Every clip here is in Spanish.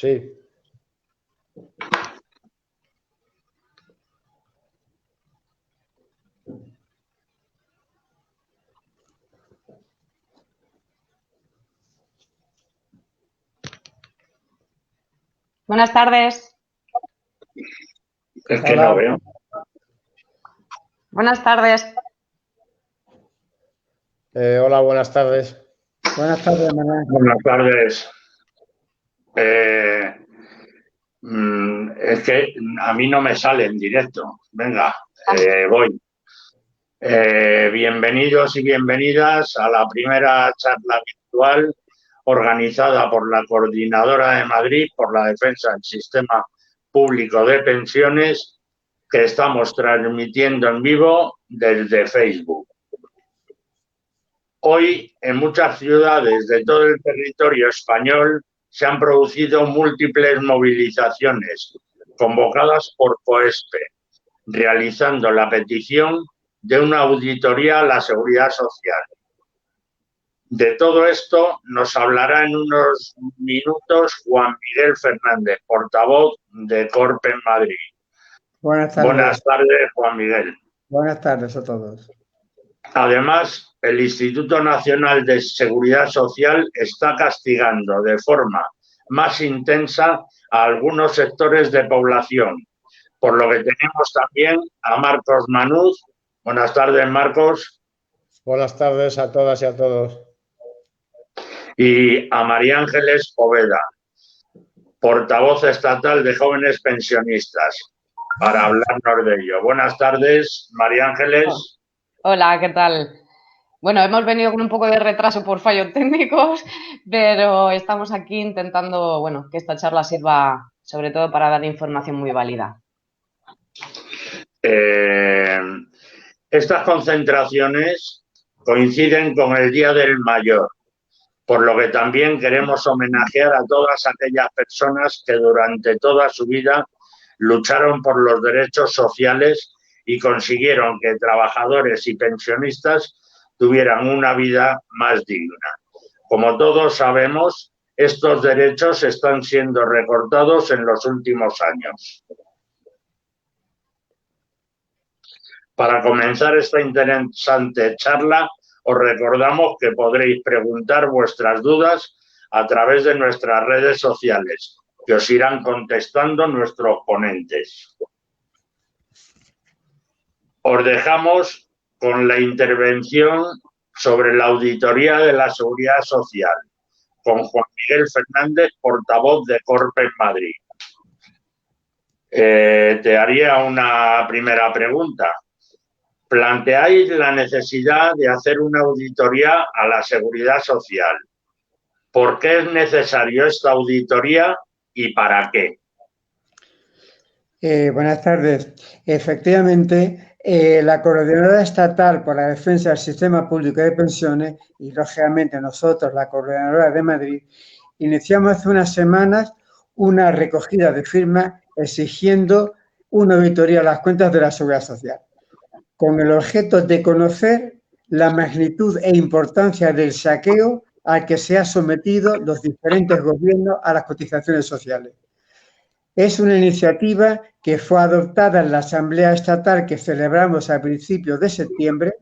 Sí. Buenas tardes. Es que no veo. Buenas tardes. Hola, buenas tardes. Buenas tardes, Manuel. Buenas tardes. Es que a mí no me sale en directo. Venga, voy. Bienvenidos y bienvenidas a la primera charla virtual organizada por la Coordinadora de Madrid por la Defensa del Sistema Público de Pensiones, que estamos transmitiendo en vivo desde Facebook. Hoy, en muchas ciudades de todo el territorio español, se han producido múltiples movilizaciones convocadas por COESPE, realizando la petición de una auditoría a la Seguridad Social. De todo esto nos hablará en unos minutos Juan Miguel Fernández, portavoz de CORP en Madrid. Buenas tardes. Buenas tardes, Juan Miguel. Buenas tardes a todos. Además, el Instituto Nacional de Seguridad Social está castigando de forma más intensa a algunos sectores de población, por lo que tenemos también a Marcos Manuz. Buenas tardes, Marcos. Buenas tardes a todas y a todos. Y a María Ángeles Poveda, portavoz estatal de Jóvenes Pensionistas, para hablarnos de ello. Buenas tardes, María Ángeles. Hola, ¿qué tal? Bueno, hemos venido con un poco de retraso por fallos técnicos, pero estamos aquí intentando, bueno, que esta charla sirva sobre todo para dar información muy válida. Estas concentraciones coinciden con el Día del Mayor, por lo que también queremos homenajear a todas aquellas personas que durante toda su vida lucharon por los derechos sociales y consiguieron que trabajadores y pensionistas tuvieran una vida más digna. Como todos sabemos, estos derechos están siendo recortados en los últimos años. Para comenzar esta interesante charla, os recordamos que podréis preguntar vuestras dudas a través de nuestras redes sociales, que os irán contestando nuestros ponentes. Os dejamos con la intervención sobre la auditoría de la Seguridad Social, con Juan Miguel Fernández, portavoz de CORP en Madrid. Te haría una primera pregunta. Planteáis la necesidad de hacer una auditoría a la Seguridad Social. ¿Por qué es necesario esta auditoría y para qué? Buenas tardes. Efectivamente, la Coordinadora Estatal por la Defensa del Sistema Público de Pensiones y, lógicamente, nosotros, la Coordinadora de Madrid, iniciamos hace unas semanas una recogida de firmas exigiendo una auditoría a las cuentas de la Seguridad Social, con el objeto de conocer la magnitud e importancia del saqueo al que se han sometido los diferentes gobiernos a las cotizaciones sociales. Es una iniciativa que fue adoptada en la Asamblea Estatal que celebramos a principios de septiembre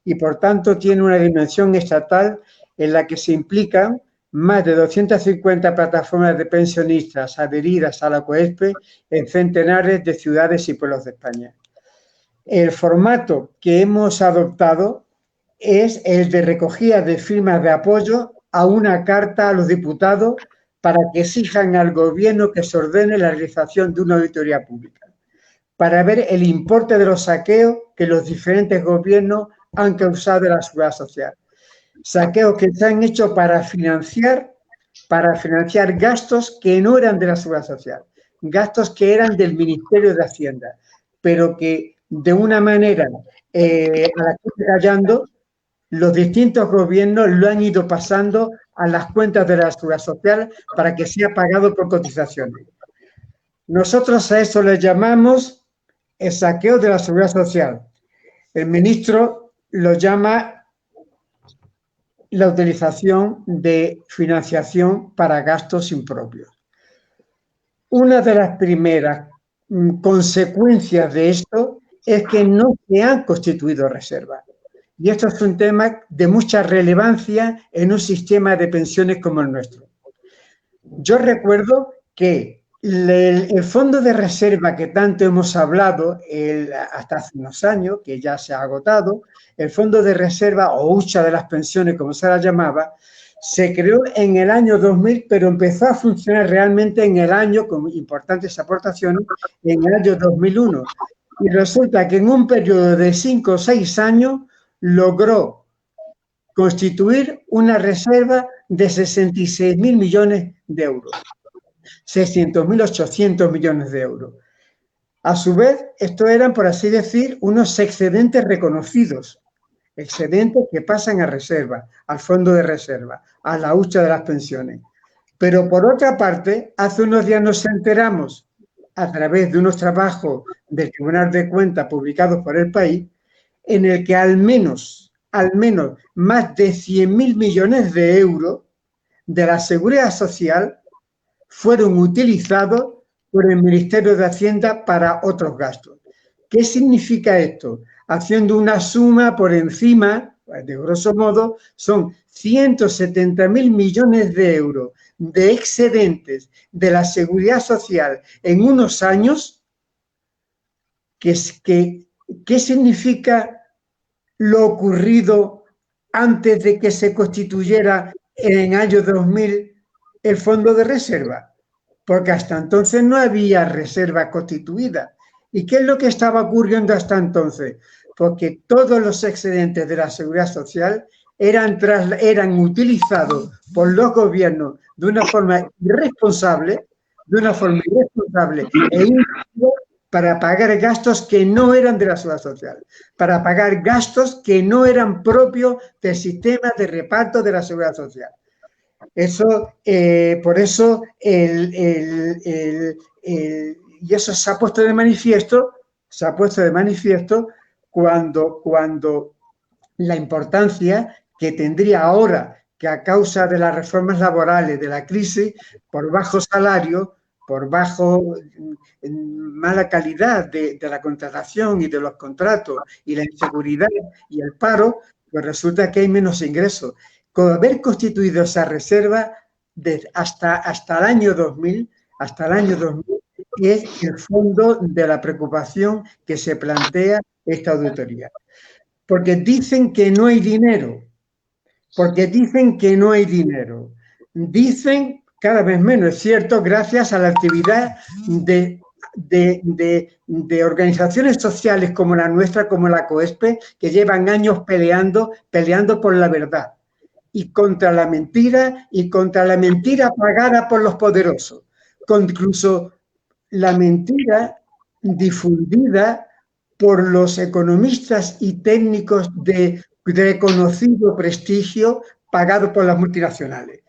y, por tanto, tiene una dimensión estatal en la que se implican más de 250 plataformas de pensionistas adheridas a la COESPE en centenares de ciudades y pueblos de España. El formato que hemos adoptado es el de recogida de firmas de apoyo a una carta a los diputados para que exijan al Gobierno que se ordene la realización de una auditoría pública, para ver el importe de los saqueos que los diferentes gobiernos han causado en la Seguridad Social. Saqueos que se han hecho para financiar gastos que no eran de la Seguridad Social, gastos que eran del Ministerio de Hacienda, pero que de una manera a la que estoy callando, los distintos gobiernos lo han ido pasando a las cuentas de la Seguridad Social para que sea pagado por cotizaciones. Nosotros a eso le llamamos el saqueo de la Seguridad Social. El ministro lo llama la utilización de financiación para gastos impropios. una de las primeras consecuencias de esto es que no se han constituido reservas. Y esto es un tema de mucha relevancia en un sistema de pensiones como el nuestro. Yo recuerdo que el fondo de reserva que tanto hemos hablado hasta hace unos años, que ya se ha agotado, el fondo de reserva o hucha de las pensiones, como se la llamaba, se creó en el año 2000, pero empezó a funcionar realmente en el año, con importantes aportaciones, en el año 2001. Y resulta que en un periodo de 5 o 6 años logró constituir una reserva de 66.000 millones de euros. 600.800 millones de euros. A su vez, estos eran, por así decir, unos excedentes reconocidos, excedentes que pasan a reserva, al fondo de reserva, a la hucha de las pensiones. Pero por otra parte, hace unos días nos enteramos, a través de unos trabajos del Tribunal de Cuentas publicados por El País, en el que al menos más de 100.000 millones de euros de la Seguridad Social fueron utilizados por el Ministerio de Hacienda para otros gastos. ¿Qué significa esto? Haciendo una suma por encima, de grosso modo, son 170.000 millones de euros de excedentes de la Seguridad Social en unos años. ¿Qué significa lo ocurrido antes de que se constituyera en el año 2000 el fondo de reserva? Porque hasta entonces no había reserva constituida. ¿Y qué es lo que estaba ocurriendo hasta entonces? Porque todos los excedentes de la Seguridad Social eran utilizados por los gobiernos de una forma irresponsable para pagar gastos que no eran de la Seguridad Social, para pagar gastos que no eran propios del sistema de reparto de la Seguridad Social. Eso, por eso, y eso se ha puesto de manifiesto, cuando la importancia que tendría ahora, que a causa de las reformas laborales, de la crisis, por bajo salario, por mala calidad de la contratación y de los contratos, y la inseguridad y el paro, pues resulta que hay menos ingresos. Con haber constituido esa reserva hasta el año 2000, es el fondo de la preocupación que se plantea esta auditoría. Porque dicen que no hay dinero. Dicen cada vez menos, es cierto, gracias a la actividad de organizaciones sociales como la nuestra, como la COESPE, que llevan años peleando por la verdad. Y contra la mentira pagada por los poderosos, incluso la mentira difundida por los economistas y técnicos de reconocido prestigio pagado por las multinacionales.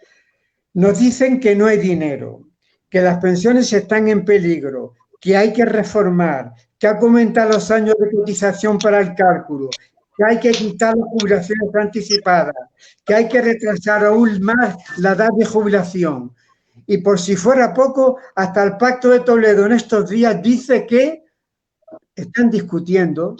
Nos dicen que no hay dinero, que las pensiones están en peligro, que hay que reformar, que hay que aumentar los años de cotización para el cálculo, que hay que quitar las jubilaciones anticipadas, que hay que retrasar aún más la edad de jubilación. Y por si fuera poco, hasta el Pacto de Toledo en estos días dice que están discutiendo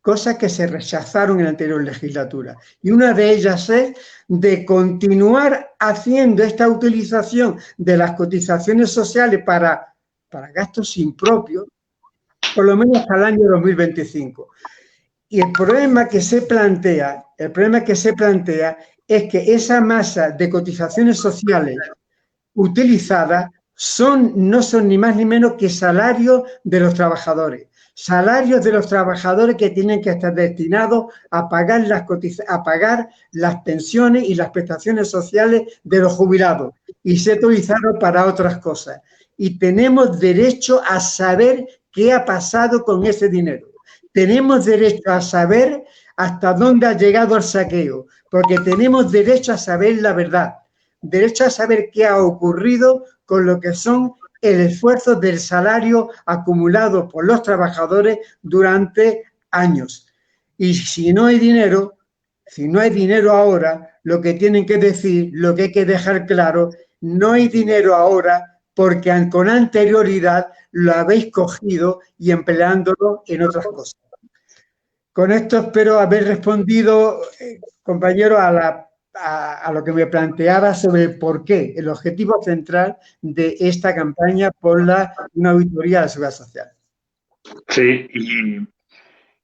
cosas que se rechazaron en la anterior legislatura. Y una de ellas es de continuar haciendo esta utilización de las cotizaciones sociales para gastos impropios, por lo menos hasta el año 2025. Y el problema que se plantea es que esa masa de cotizaciones sociales utilizadas no son ni más ni menos que salarios de los trabajadores. Salarios de los trabajadores que tienen que estar destinados a pagar las pensiones y las prestaciones sociales de los jubilados y se utilizaron para otras cosas. Y tenemos derecho a saber qué ha pasado con ese dinero. Tenemos derecho a saber hasta dónde ha llegado el saqueo, porque tenemos derecho a saber la verdad, derecho a saber qué ha ocurrido con lo que son el esfuerzo del salario acumulado por los trabajadores durante años. Y si no hay dinero ahora, lo que tienen que decir, lo que hay que dejar claro, no hay dinero ahora porque con anterioridad lo habéis cogido y empleándolo en otras cosas. Con esto espero haber respondido, compañero, a lo que me planteaba sobre el porqué, el objetivo central de esta campaña por una auditoría de la Seguridad Social. Sí, y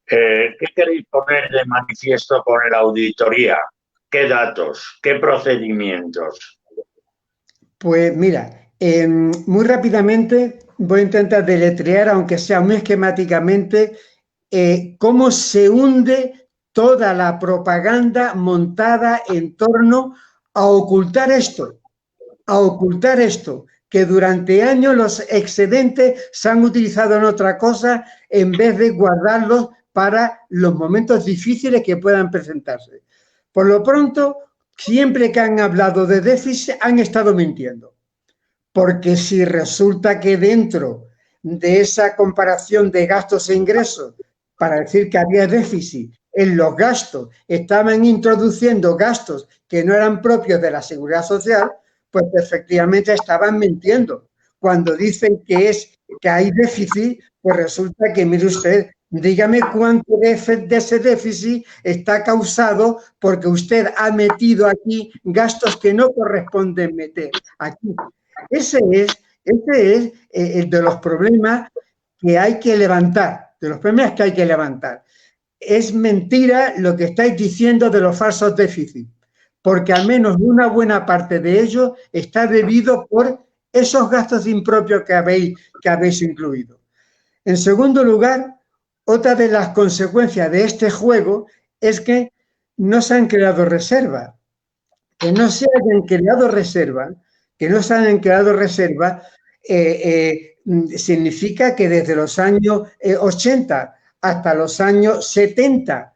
¿qué queréis poner de manifiesto con la auditoría? ¿Qué datos? ¿Qué procedimientos? Pues mira, muy rápidamente voy a intentar deletrear, aunque sea muy esquemáticamente, cómo se hunde toda la propaganda montada en torno a ocultar esto, que durante años los excedentes se han utilizado en otra cosa en vez de guardarlos para los momentos difíciles que puedan presentarse. Por lo pronto, siempre que han hablado de déficit han estado mintiendo, porque si resulta que dentro de esa comparación de gastos e ingresos, para decir que había déficit, en los gastos estaban introduciendo gastos que no eran propios de la Seguridad Social, pues efectivamente estaban mintiendo. Cuando dicen que hay déficit, pues resulta que, mire usted, dígame cuánto de ese déficit está causado porque usted ha metido aquí gastos que no corresponden meter aquí. Ese es el de los problemas que hay que levantar, Es mentira lo que estáis diciendo de los falsos déficits, porque al menos una buena parte de ellos está debido por esos gastos impropios que habéis incluido. En segundo lugar, otra de las consecuencias de este juego es que no se han creado reservas. Que no se hayan creado reservas, significa que desde los años 80 hasta los años 70,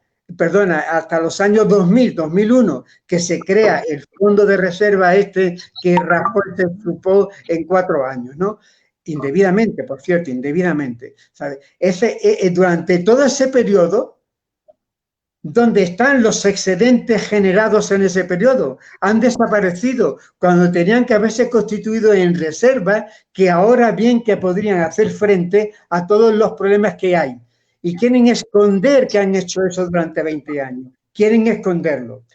hasta los años 2000, 2001, que se crea el fondo de reserva que Rajoy se ocupó en 4 años, ¿no? Indebidamente, por cierto, indebidamente. ¿Sabe? Durante todo ese periodo, ¿dónde están los excedentes generados en ese periodo? Han desaparecido cuando tenían que haberse constituido en reservas que ahora bien que podrían hacer frente a todos los problemas que hay. Y quieren esconder que han hecho eso durante 20 años. Quieren esconderlo.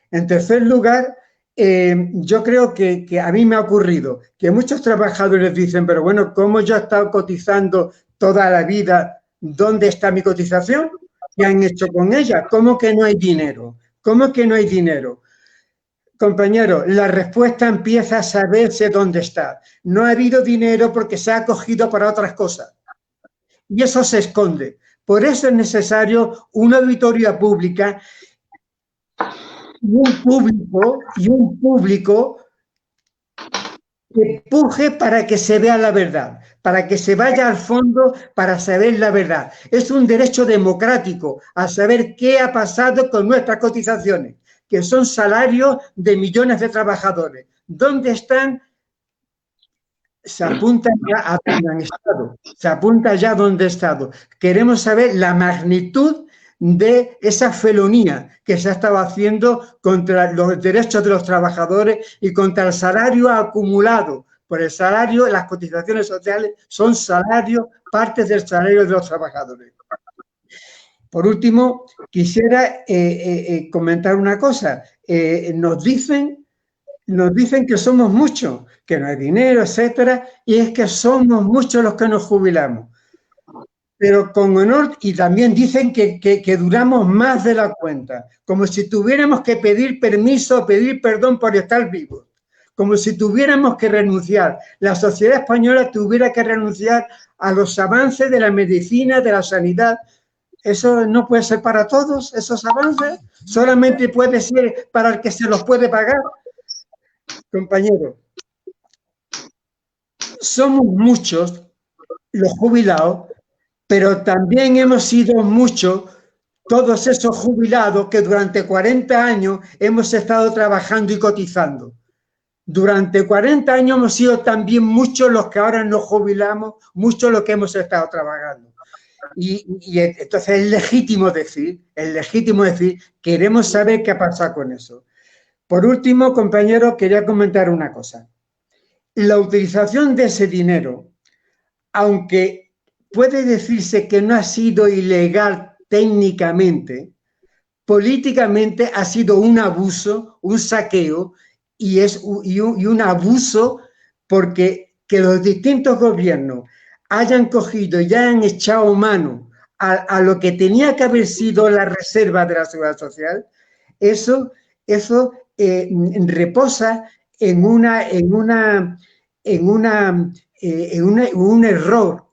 En tercer lugar, yo creo que a mí me ha ocurrido que muchos trabajadores dicen, pero bueno, ¿cómo yo he estado cotizando toda la vida? ¿Dónde está mi cotización? ¿Qué han hecho con ella? ¿Cómo que no hay dinero? ¿Cómo que no hay dinero? Compañero, la respuesta empieza a saberse dónde está. No ha habido dinero porque se ha cogido para otras cosas. Y eso se esconde. Por eso es necesario una auditoría pública y un público que puje para que se vea la verdad, para que se vaya al fondo para saber la verdad. Es un derecho democrático a saber qué ha pasado con nuestras cotizaciones, que son salarios de millones de trabajadores. ¿Dónde están? Se apunta ya a dónde han estado, se apunta ya a dónde han estado. Queremos saber la magnitud de esa felonía que se ha estado haciendo contra los derechos de los trabajadores y contra el salario acumulado. Por el salario, las cotizaciones sociales son salarios, partes del salario de los trabajadores. Por último, quisiera comentar una cosa. Nos dicen que somos muchos, que no hay dinero, etcétera, y es que somos muchos los que nos jubilamos. Pero con honor, y también dicen que duramos más de la cuenta, como si tuviéramos que pedir permiso, pedir perdón por estar vivos, como si tuviéramos que renunciar, la sociedad española tuviera que renunciar a los avances de la medicina, de la sanidad. Eso no puede ser para todos, esos avances, solamente puede ser para el que se los puede pagar. Compañero, somos muchos los jubilados, pero también hemos sido muchos todos esos jubilados que durante 40 años hemos estado trabajando y cotizando. Durante 40 años hemos sido también muchos los que ahora nos jubilamos, muchos los que hemos estado trabajando. Y entonces es legítimo decir, queremos saber qué ha pasado con eso. Por último, compañeros, quería comentar una cosa. la utilización de ese dinero, aunque puede decirse que no ha sido ilegal técnicamente, políticamente ha sido un abuso, un saqueo y un abuso porque que los distintos gobiernos hayan cogido y hayan echado mano a lo que tenía que haber sido la reserva de la seguridad social, eso reposa en un error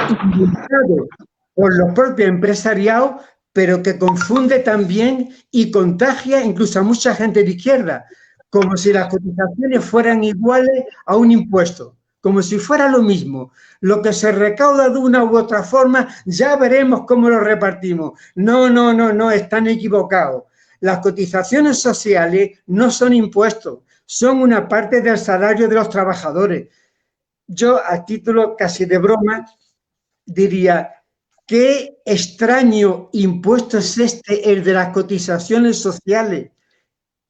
inventado por los propios empresariados, pero que confunde también y contagia incluso a mucha gente de izquierda, como si las cotizaciones fueran iguales a un impuesto, como si fuera lo mismo. Lo que se recauda de una u otra forma, ya veremos cómo lo repartimos. No, están equivocados. Las cotizaciones sociales no son impuestos, son una parte del salario de los trabajadores. Yo, a título casi de broma, diría, qué extraño impuesto es este, el de las cotizaciones sociales,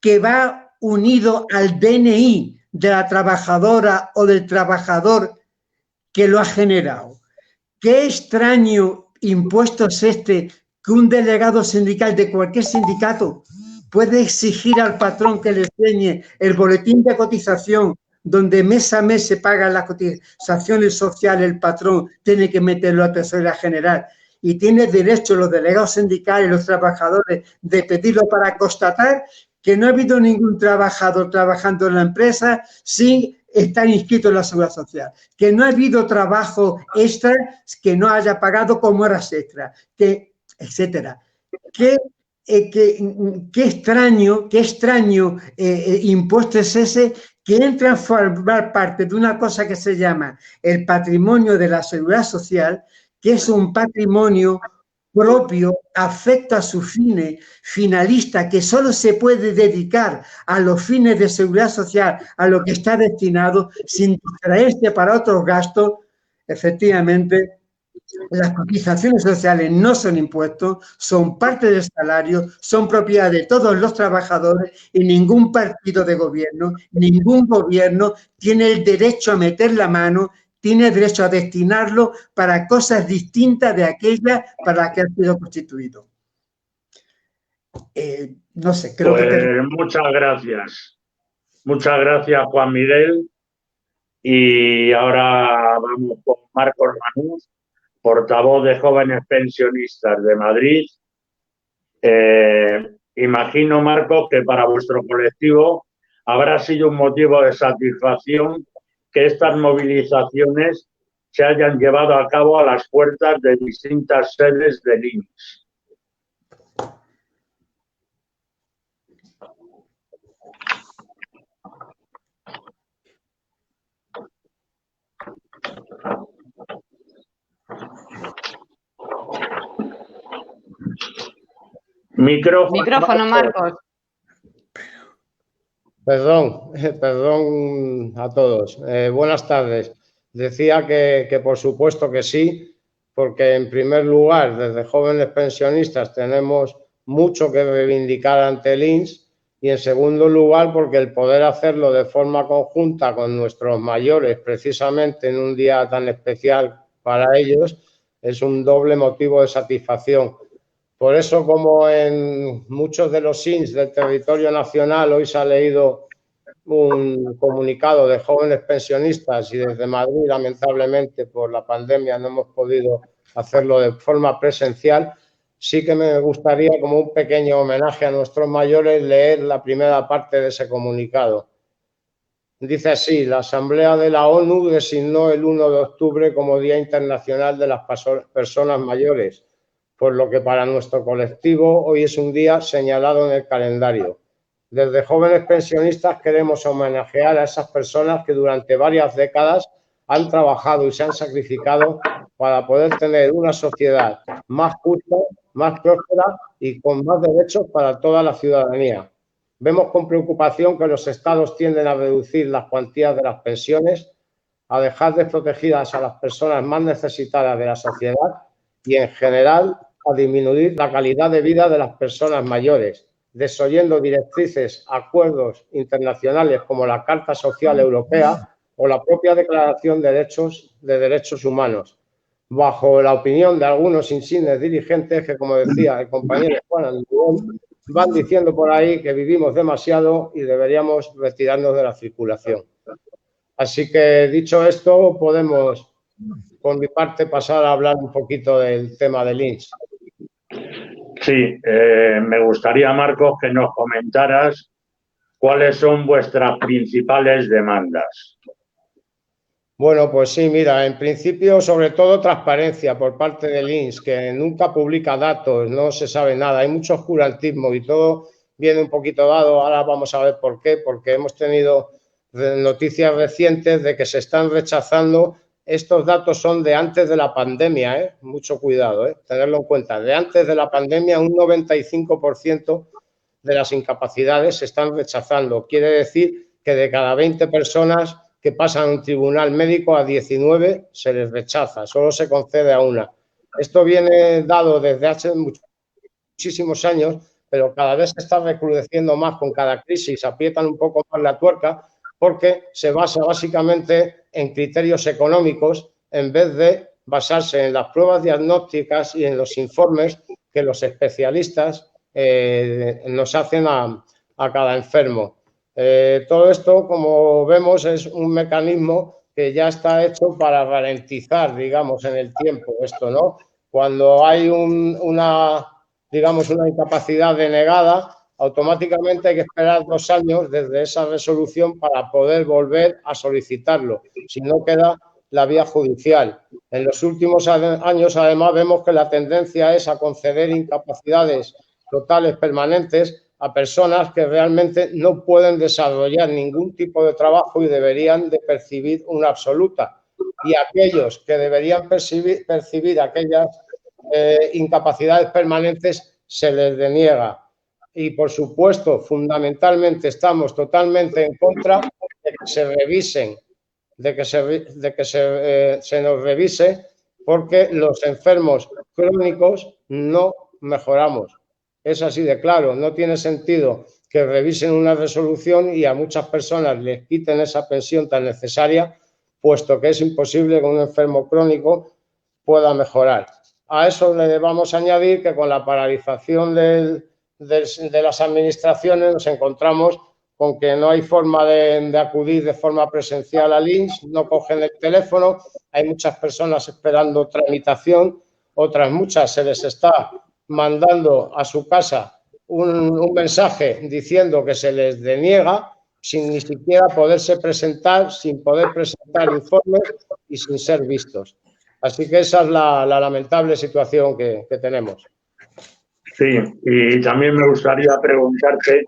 que va unido al DNI de la trabajadora o del trabajador que lo ha generado. Qué extraño impuesto es este que un delegado sindical de cualquier sindicato puede exigir al patrón que le enseñe el boletín de cotización donde mes a mes se pagan las cotizaciones sociales, el patrón tiene que meterlo a Tesorería General y tiene derecho los delegados sindicales, los trabajadores, de pedirlo para constatar que no ha habido ningún trabajador trabajando en la empresa sin estar inscrito en la Seguridad Social, que no ha habido trabajo extra que no haya pagado como horas extra, etcétera. Qué extraño impuesto es ese que entra a formar parte de una cosa que se llama el patrimonio de la Seguridad Social, que es un patrimonio propio, afecto a sus fines, finalista, que solo se puede dedicar a los fines de seguridad social, a lo que está destinado, sin distraerse para otros gastos. Efectivamente, las cotizaciones sociales no son impuestos, son parte del salario, son propiedad de todos los trabajadores y ningún partido de gobierno, ningún gobierno tiene el derecho a meter la mano, tiene derecho a destinarlo para cosas distintas de aquellas para las que ha sido constituido. No sé, creo que... Muchas gracias. Muchas gracias, Juan Miguel. Y ahora vamos con Marcos Manús, portavoz de Jóvenes Pensionistas de Madrid. Imagino, Marcos, que para vuestro colectivo habrá sido un motivo de satisfacción que estas movilizaciones se hayan llevado a cabo a las puertas de distintas sedes del INS. Micrófono, Marcos. Perdón a todos. Buenas tardes. Decía que por supuesto que sí, porque en primer lugar, desde Jóvenes Pensionistas tenemos mucho que reivindicar ante el INS y en segundo lugar, porque el poder hacerlo de forma conjunta con nuestros mayores, precisamente en un día tan especial para ellos, es un doble motivo de satisfacción. Por eso, como en muchos de los INS del territorio nacional, hoy se ha leído un comunicado de Jóvenes Pensionistas y desde Madrid, lamentablemente, por la pandemia no hemos podido hacerlo de forma presencial, sí que me gustaría, como un pequeño homenaje a nuestros mayores, leer la primera parte de ese comunicado. Dice así: la Asamblea de la ONU designó el 1 de octubre como Día Internacional de las Personas Mayores, por lo que para nuestro colectivo hoy es un día señalado en el calendario. Desde Jóvenes Pensionistas queremos homenajear a esas personas que durante varias décadas han trabajado y se han sacrificado para poder tener una sociedad más justa, más próspera y con más derechos para toda la ciudadanía. Vemos con preocupación que los estados tienden a reducir las cuantías de las pensiones, a dejar desprotegidas a las personas más necesitadas de la sociedad y, en general, a disminuir la calidad de vida de las personas mayores, desoyendo directrices, acuerdos internacionales como la Carta Social Europea o la propia Declaración de Derechos Humanos, bajo la opinión de algunos insignes dirigentes que, como decía el compañero Juan Andrés, van diciendo por ahí que vivimos demasiado y deberíamos retirarnos de la circulación. Así que, dicho esto, podemos, por mi parte, pasar a hablar un poquito del tema del INS. Sí, me gustaría, Marcos, que nos comentaras cuáles son vuestras principales demandas. Bueno, pues sí, mira, en principio, sobre todo transparencia por parte del INS, que nunca publica datos, no se sabe nada, hay mucho oscurantismo y todo viene un poquito dado. Ahora vamos a ver por qué, porque hemos tenido noticias recientes de que se están rechazando. Estos datos son de antes de la pandemia, mucho cuidado, tenerlo en cuenta. De antes de la pandemia, un 95% de las incapacidades se están rechazando. Quiere decir que de cada 20 personas que pasan a un tribunal médico, a 19 se les rechaza, solo se concede a una. Esto viene dado desde hace muchísimos años, pero cada vez se está recrudeciendo más con cada crisis, aprietan un poco más la tuerca porque se basa básicamente en criterios económicos en vez de basarse en las pruebas diagnósticas y en los informes que los especialistas nos hacen a cada enfermo. Todo esto, como vemos, es un mecanismo que ya está hecho para ralentizar, digamos, en el tiempo esto, ¿no? Cuando hay una incapacidad denegada, automáticamente hay que esperar 2 años desde esa resolución para poder volver a solicitarlo. Si no, queda la vía judicial. En los últimos años, además, vemos que la tendencia es a conceder incapacidades totales permanentes a personas que realmente no pueden desarrollar ningún tipo de trabajo y deberían de percibir una absoluta. Y aquellos que deberían percibir aquellas incapacidades permanentes se les deniega. Y, por supuesto, fundamentalmente estamos totalmente en contra de que se revisen, de que se nos revise, porque los enfermos crónicos no mejoramos. Es así de claro, no tiene sentido que revisen una resolución y a muchas personas les quiten esa pensión tan necesaria, puesto que es imposible que un enfermo crónico pueda mejorar. A eso le vamos a añadir que con la paralización de las administraciones nos encontramos con que no hay forma de acudir de forma presencial al INS, no cogen el teléfono, hay muchas personas esperando tramitación, otras muchas se les está mandando a su casa un mensaje diciendo que se les deniega sin ni siquiera poderse presentar, sin poder presentar informes y sin ser vistos. Así que esa es la lamentable situación que tenemos. Sí, y también me gustaría preguntarte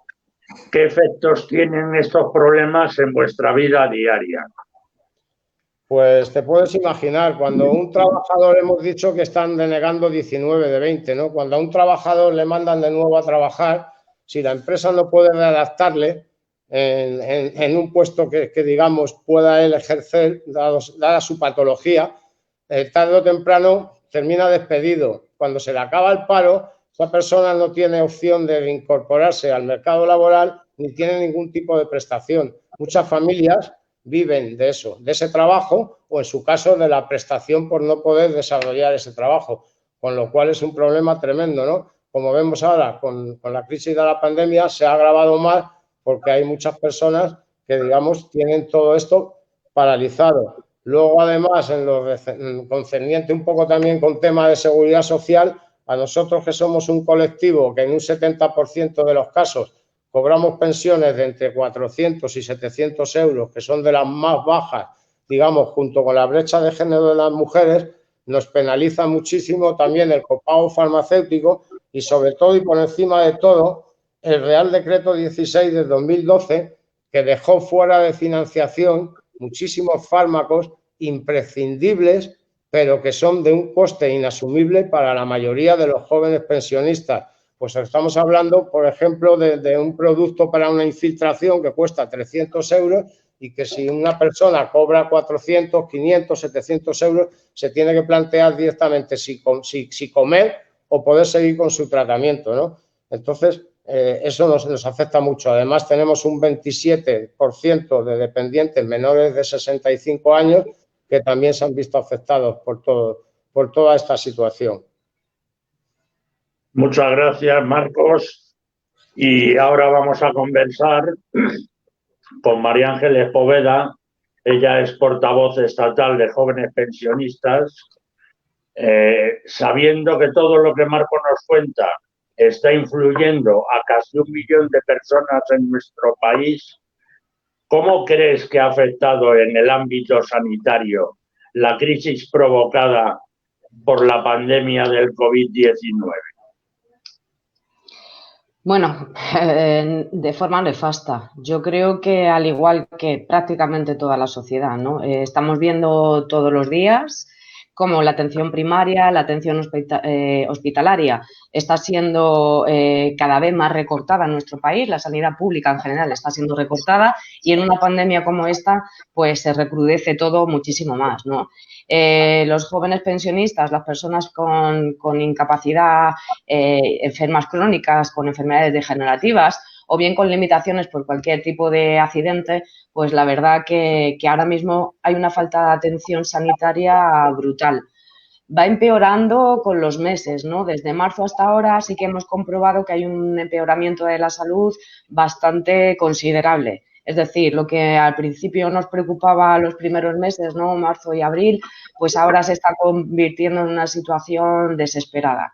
qué efectos tienen estos problemas en vuestra vida diaria. Pues te puedes imaginar, cuando a un trabajador hemos dicho que están denegando 19 de 20, ¿no? Cuando a un trabajador le mandan de nuevo a trabajar, si la empresa no puede readaptarle en un puesto que digamos pueda él ejercer, dada su patología, tarde o temprano termina despedido. Cuando se le acaba el paro, esa persona no tiene opción de reincorporarse al mercado laboral ni tiene ningún tipo de prestación. Muchas familias viven de eso, de ese trabajo o, en su caso, de la prestación por no poder desarrollar ese trabajo, con lo cual es un problema tremendo, ¿no? Como vemos ahora con la crisis de la pandemia, se ha agravado más porque hay muchas personas que, digamos, tienen todo esto paralizado. Luego, además, en lo concerniente un poco también con tema de seguridad social, a nosotros que somos un colectivo que en un 70% de los casos cobramos pensiones de entre 400 y 700 euros, que son de las más bajas, digamos, junto con la brecha de género de las mujeres, nos penaliza muchísimo también el copago farmacéutico y, sobre todo y por encima de todo, el Real Decreto 16 de 2012, que dejó fuera de financiación muchísimos fármacos imprescindibles, pero que son de un coste inasumible para la mayoría de los jóvenes pensionistas. Pues estamos hablando, por ejemplo, de un producto para una infiltración que cuesta 300 euros y que si una persona cobra 400, 500, 700 euros, se tiene que plantear directamente si comer o poder seguir con su tratamiento, ¿no? Entonces, eso nos afecta mucho. Además, tenemos un 27% de dependientes menores de 65 años que también se han visto afectados por toda esta situación. Muchas gracias, Marcos. Y ahora vamos a conversar con María Ángeles Poveda. Ella es portavoz estatal de jóvenes pensionistas. Sabiendo que todo lo que Marco nos cuenta está influyendo a casi 1 millón de personas en nuestro país, ¿cómo crees que ha afectado en el ámbito sanitario la crisis provocada por la pandemia del COVID-19? Bueno, de forma nefasta. Yo creo que al igual que prácticamente toda la sociedad, ¿no? Estamos viendo todos los días cómo la atención primaria, la atención hospitalaria está siendo cada vez más recortada en nuestro país, la sanidad pública en general está siendo recortada y en una pandemia como esta pues se recrudece todo muchísimo más, ¿no? Los jóvenes pensionistas, las personas con incapacidad, enfermas crónicas, con enfermedades degenerativas o bien con limitaciones por cualquier tipo de accidente, pues la verdad que ahora mismo hay una falta de atención sanitaria brutal. Va empeorando con los meses, ¿no? Desde marzo hasta ahora sí que hemos comprobado que hay un empeoramiento de la salud bastante considerable. Es decir, lo que al principio nos preocupaba los primeros meses, ¿no? Marzo y abril, pues ahora se está convirtiendo en una situación desesperada.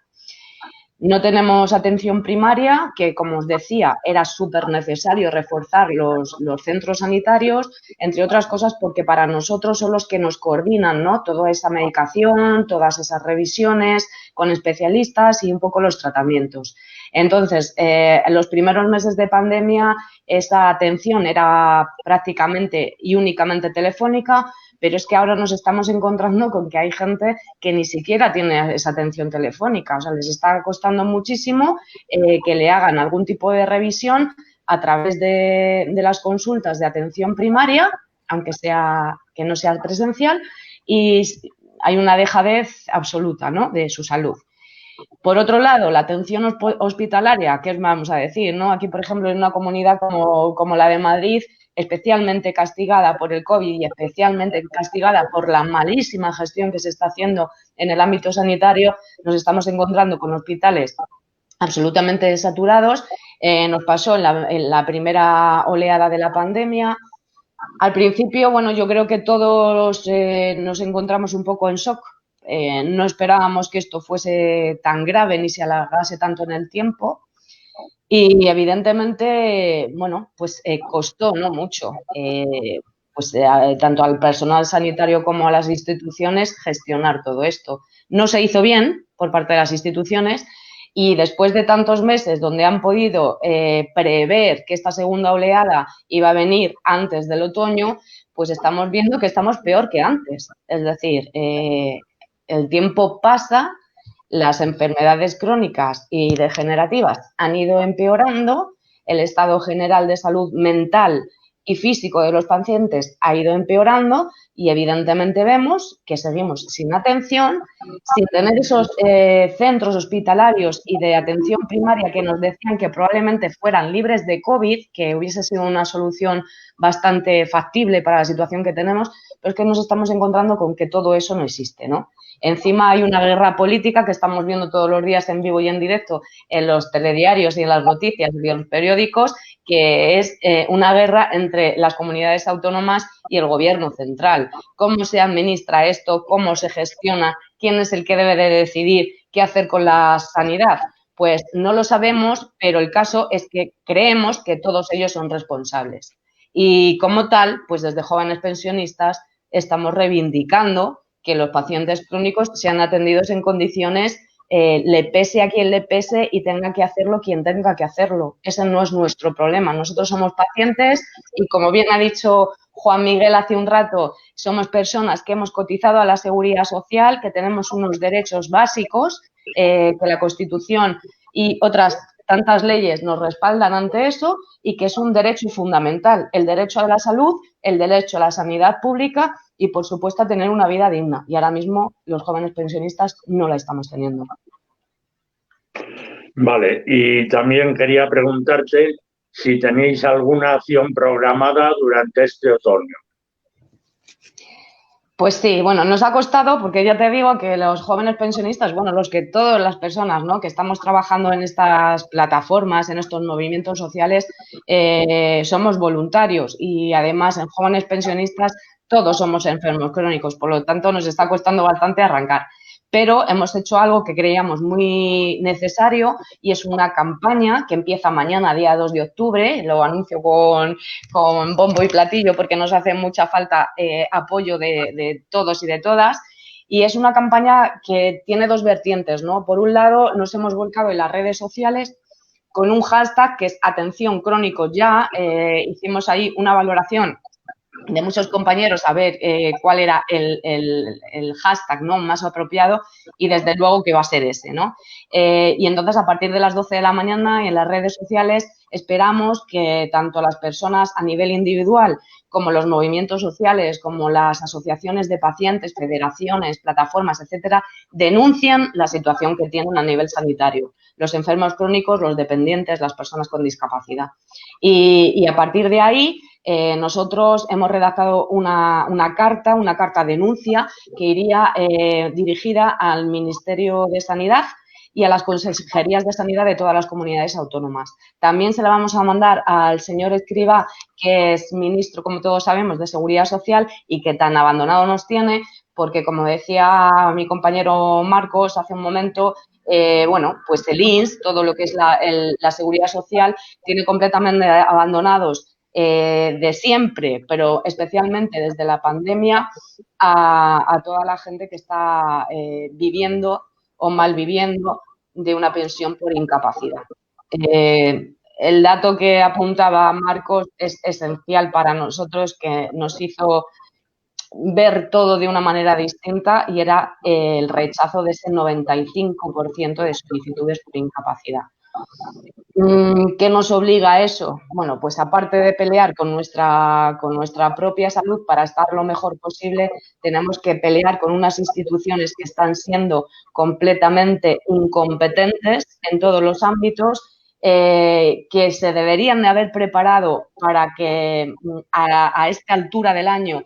No tenemos atención primaria, que como os decía, era súper necesario reforzar los centros sanitarios, entre otras cosas porque para nosotros son los que nos coordinan, ¿no? Toda esa medicación, todas esas revisiones con especialistas y un poco los tratamientos. Entonces, en los primeros meses de pandemia, esa atención era prácticamente y únicamente telefónica, pero es que ahora nos estamos encontrando con que hay gente que ni siquiera tiene esa atención telefónica. O sea, les está costando muchísimo que le hagan algún tipo de revisión a través de las consultas de atención primaria, aunque que no sea presencial, y hay una dejadez absoluta, ¿no? De su salud. Por otro lado, la atención hospitalaria, ¿qué os vamos a decir, no? Aquí, por ejemplo, en una comunidad como la de Madrid, especialmente castigada por el COVID y especialmente castigada por la malísima gestión que se está haciendo en el ámbito sanitario, nos estamos encontrando con hospitales absolutamente saturados. Nos pasó en la primera oleada de la pandemia. Al principio, bueno, yo creo que todos nos encontramos un poco en shock. No esperábamos que esto fuese tan grave ni se alargase tanto en el tiempo. Y evidentemente, bueno, pues costó, ¿no? Mucho, tanto al personal sanitario como a las instituciones gestionar todo esto. No se hizo bien por parte de las instituciones y después de tantos meses donde han podido prever que esta segunda oleada iba a venir antes del otoño, pues estamos viendo que estamos peor que antes. Es decir, el tiempo pasa. Las enfermedades crónicas y degenerativas han ido empeorando, el estado general de salud mental y físico de los pacientes ha ido empeorando y evidentemente vemos que seguimos sin atención, sin tener esos centros hospitalarios y de atención primaria que nos decían que probablemente fueran libres de COVID, que hubiese sido una solución bastante factible para la situación que tenemos, pero es que nos estamos encontrando con que todo eso no existe, ¿no? Encima hay una guerra política que estamos viendo todos los días en vivo y en directo en los telediarios y en las noticias y en los periódicos, que es una guerra entre las comunidades autónomas y el gobierno central. ¿Cómo se administra esto? ¿Cómo se gestiona? ¿Quién es el que debe de decidir qué hacer con la sanidad? Pues no lo sabemos, pero el caso es que creemos que todos ellos son responsables. Y como tal, pues desde Jóvenes Pensionistas estamos reivindicando que los pacientes crónicos sean atendidos en condiciones, le pese a quien le pese y tenga que hacerlo quien tenga que hacerlo. Ese no es nuestro problema. Nosotros somos pacientes y, como bien ha dicho Juan Miguel hace un rato, somos personas que hemos cotizado a la Seguridad Social, que tenemos unos derechos básicos, que la Constitución y otras tantas leyes nos respaldan ante eso y que es un derecho fundamental, el derecho a la salud, el derecho a la sanidad pública y, por supuesto, a tener una vida digna. Y ahora mismo los jóvenes pensionistas no la estamos teniendo. Vale, y también quería preguntarte si tenéis alguna acción programada durante este otoño. Pues sí, bueno, nos ha costado porque ya te digo que los jóvenes pensionistas, bueno, los que todas las personas, ¿no?, que estamos trabajando en estas plataformas, en estos movimientos sociales, somos voluntarios y además en jóvenes pensionistas todos somos enfermos crónicos, por lo tanto nos está costando bastante arrancar. Pero hemos hecho algo que creíamos muy necesario y es una campaña que empieza mañana, día 2 de octubre, lo anuncio con bombo y platillo porque nos hace mucha falta apoyo de todos y de todas. Y es una campaña que tiene dos vertientes, ¿no? Por un lado, nos hemos volcado en las redes sociales con un hashtag que es Atención Crónicos Ya. Hicimos ahí una valoración de muchos compañeros a ver cuál era el hashtag, ¿no?, más apropiado y desde luego que va a ser ese, ¿no? Y entonces a partir de las 12 de la mañana y en las redes sociales esperamos que tanto las personas a nivel individual como los movimientos sociales, como las asociaciones de pacientes, federaciones, plataformas, etcétera, denuncien la situación que tienen a nivel sanitario, los enfermos crónicos, los dependientes, las personas con discapacidad. Y a partir de ahí nosotros hemos redactado una carta denuncia que iría dirigida al Ministerio de Sanidad y a las consejerías de sanidad de todas las comunidades autónomas. También se la vamos a mandar al señor Escrivá, que es ministro, como todos sabemos, de Seguridad Social y que tan abandonado nos tiene, porque como decía mi compañero Marcos hace un momento, bueno, pues el INS, todo lo que es la Seguridad Social, tiene completamente abandonados de siempre, pero especialmente desde la pandemia, a toda la gente que está viviendo o malviviendo de una pensión por incapacidad. El dato que apuntaba Marcos es esencial para nosotros, que nos hizo ver todo de una manera distinta y era el rechazo de ese 95% de solicitudes por incapacidad. ¿Qué nos obliga a eso? Bueno, pues aparte de pelear con nuestra propia salud para estar lo mejor posible, tenemos que pelear con unas instituciones que están siendo completamente incompetentes en todos los ámbitos, que se deberían de haber preparado para que a esta altura del año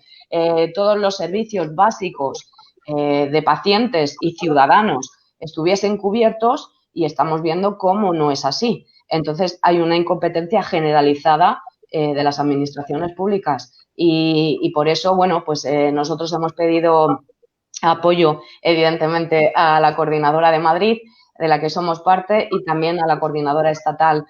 todos los servicios básicos de pacientes y ciudadanos estuviesen cubiertos y estamos viendo cómo no es así. Entonces, hay una incompetencia generalizada de las administraciones públicas y por eso, bueno, pues nosotros hemos pedido apoyo, evidentemente, a la Coordinadora de Madrid, de la que somos parte, y también a la Coordinadora Estatal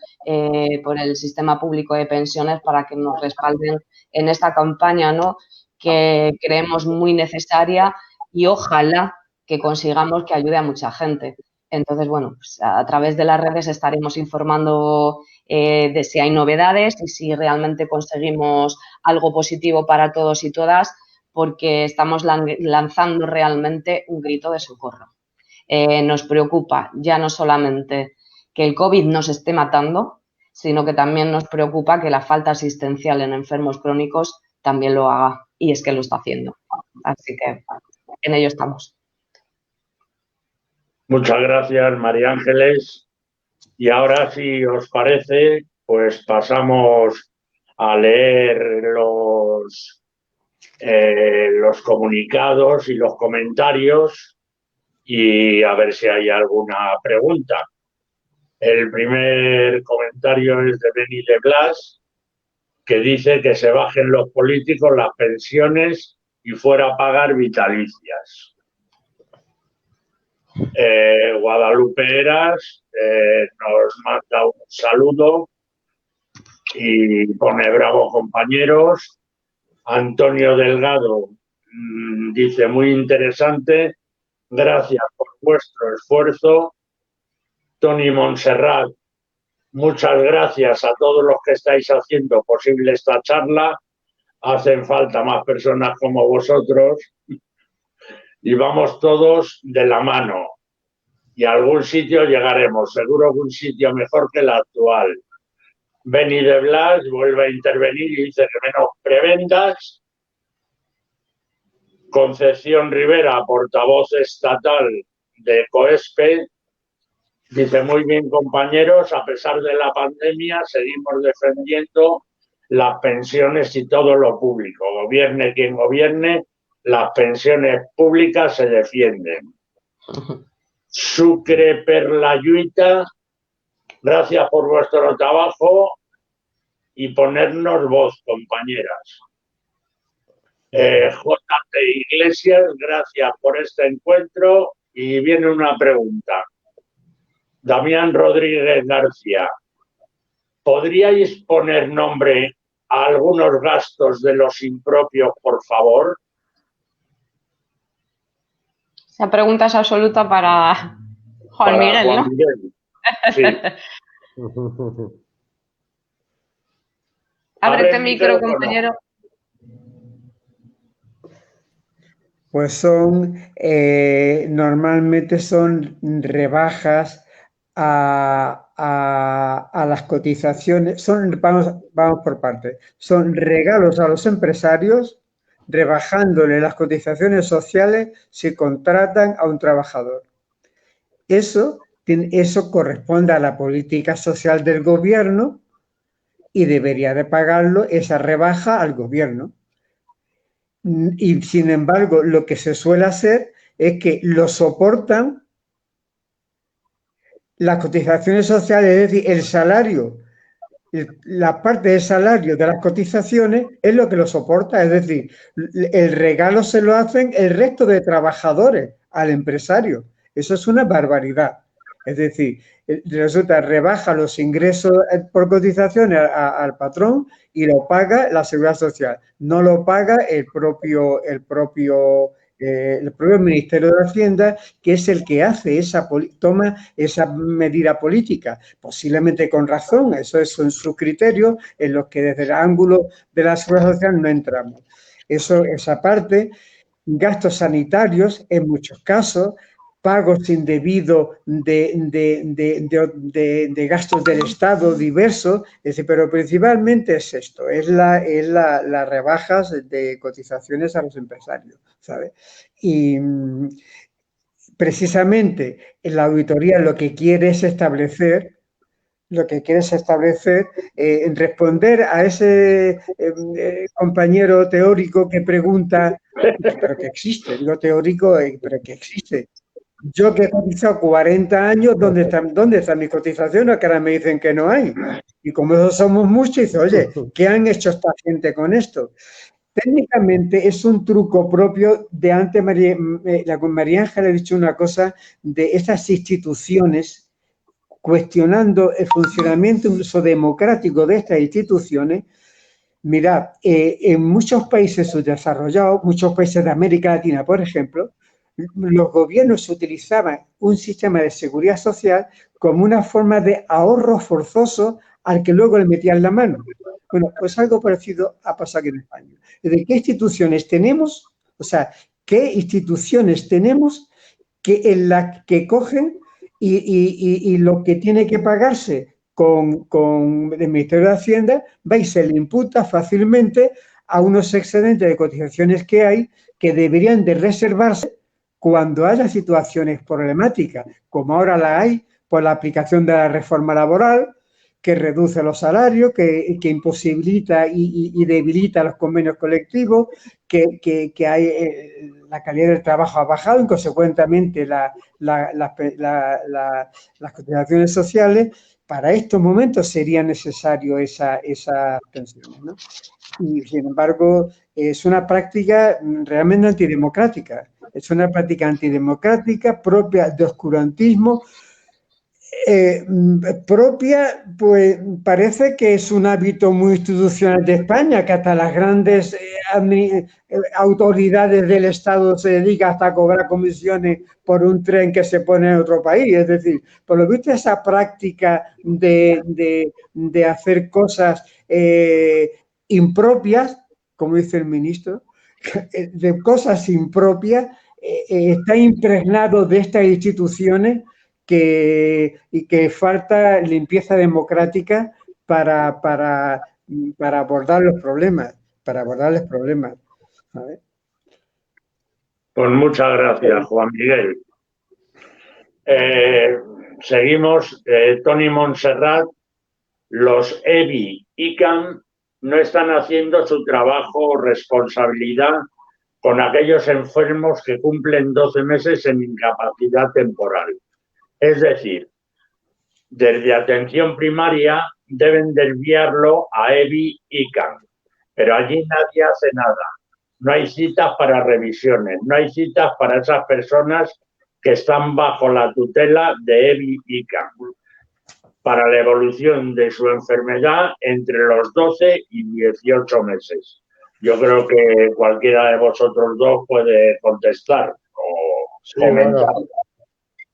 por el Sistema Público de Pensiones para que nos respalden en esta campaña, ¿no?, que creemos muy necesaria y ojalá que consigamos que ayude a mucha gente. Entonces, bueno, pues a través de las redes estaremos informando de si hay novedades y si realmente conseguimos algo positivo para todos y todas, porque estamos lanzando realmente un grito de socorro. Nos preocupa ya no solamente que el COVID nos esté matando, sino que también nos preocupa que la falta asistencial en enfermos crónicos también lo haga, y es que lo está haciendo. Así que en ello estamos. Muchas gracias, María Ángeles. Y ahora, si os parece, pues pasamos a leer los comunicados y los comentarios y a ver si hay alguna pregunta. El primer comentario es de Beni de Blas, que dice que se bajen los políticos las pensiones y fuera a pagar vitalicias. Guadalupe Eras nos manda un saludo y pone bravo, compañeros. Antonio Delgado dice muy interesante, gracias por vuestro esfuerzo. Tony Montserrat, muchas gracias a todos los que estáis haciendo posible esta charla. Hacen falta más personas como vosotros y vamos todos de la mano. Y a algún sitio llegaremos, seguro que un sitio mejor que el actual. Beni de Blas vuelve a intervenir y dice que menos prebendas. Concepción Rivera, portavoz estatal de COESPE, Dice, muy bien, compañeros, a pesar de la pandemia, seguimos defendiendo las pensiones y todo lo público. Gobierne quien gobierne, las pensiones públicas se defienden. Sucre Perlayuita, gracias por vuestro trabajo y ponernos voz, compañeras. JT Iglesias, gracias por este encuentro. Y viene una pregunta. Damián Rodríguez García, ¿podríais poner nombre a algunos gastos de los impropios, por favor? Esa pregunta es absoluta para Juan Miguel, ¿no? Miguel. Sí. Ábrete micro, compañero. Pues normalmente son rebajas a las cotizaciones, vamos por partes, son regalos a los empresarios rebajándole las cotizaciones sociales si contratan a un trabajador. Eso corresponde a la política social del gobierno y debería de pagarlo esa rebaja al gobierno. Y sin embargo, lo que se suele hacer es que lo soportan las cotizaciones sociales, es decir, el salario, la parte del salario de las cotizaciones es lo que lo soporta, es decir, el regalo se lo hacen el resto de trabajadores al empresario. Eso es una barbaridad. Es decir, resulta rebaja los ingresos por cotizaciones al patrón y lo paga la Seguridad Social. No lo paga el propio Ministerio de Hacienda, que es el que hace toma esa medida política, posiblemente con razón, eso es en sus criterios, en los que desde el ángulo de la Seguridad Social no entramos. Esa parte, gastos sanitarios en muchos casos, pagos indebidos de gastos del Estado diversos, es decir, pero principalmente es esto, es las rebajas de cotizaciones a los empresarios, ¿sabes? Y precisamente la auditoría lo que quiere es establecer, responder a ese compañero teórico que pregunta, pero que existe, digo teórico, pero que existe. Yo que he cotizado 40 años, ¿dónde están mis cotizaciones? Que ahora me dicen que no hay. Y como esos somos muchos, dice, oye, ¿qué han hecho esta gente con esto? Técnicamente es un truco propio de antes, María Ángela ha dicho una cosa de esas instituciones, cuestionando el funcionamiento incluso democrático de estas instituciones. Mirad, en muchos países subdesarrollados, muchos países de América Latina, por ejemplo, los gobiernos utilizaban un sistema de seguridad social como una forma de ahorro forzoso al que luego le metían la mano. Bueno, pues algo parecido ha pasado aquí en España. ¿De qué instituciones tenemos? O sea, ¿qué instituciones tenemos que cogen y lo que tiene que pagarse con el Ministerio de Hacienda va y se le imputa fácilmente a unos excedentes de cotizaciones que hay que deberían de reservarse cuando haya situaciones problemáticas, como ahora la hay por la aplicación de la reforma laboral, que reduce los salarios, que imposibilita y debilita los convenios colectivos, que hay, la calidad del trabajo ha bajado y consecuentemente las cotizaciones sociales. Para estos momentos sería necesario esas pensiones, ¿no? Y sin embargo es una práctica realmente antidemocrática. Es una práctica antidemocrática propia de oscurantismo, propia, pues parece que es un hábito muy institucional de España, que hasta las grandes autoridades del Estado se dedican hasta a cobrar comisiones por un tren que se pone en otro país. Es decir, por lo visto esa práctica de hacer cosas impropias, como dice el ministro, de cosas impropias, está impregnado de estas instituciones y que falta limpieza democrática para abordar los problemas, ¿sabes? Pues muchas gracias, Juan Miguel. seguimos, Tony Montserrat, los EBI y ICANN no están haciendo su trabajo o responsabilidad con aquellos enfermos que cumplen 12 meses en incapacidad temporal. Es decir, desde atención primaria deben desviarlo a EBI y ICANN, pero allí nadie hace nada. No hay citas para revisiones, no hay citas para esas personas que están bajo la tutela de EBI y ICANN para la evolución de su enfermedad entre los 12 y 18 meses. Yo creo que cualquiera de vosotros dos puede contestar o comentar. Bueno,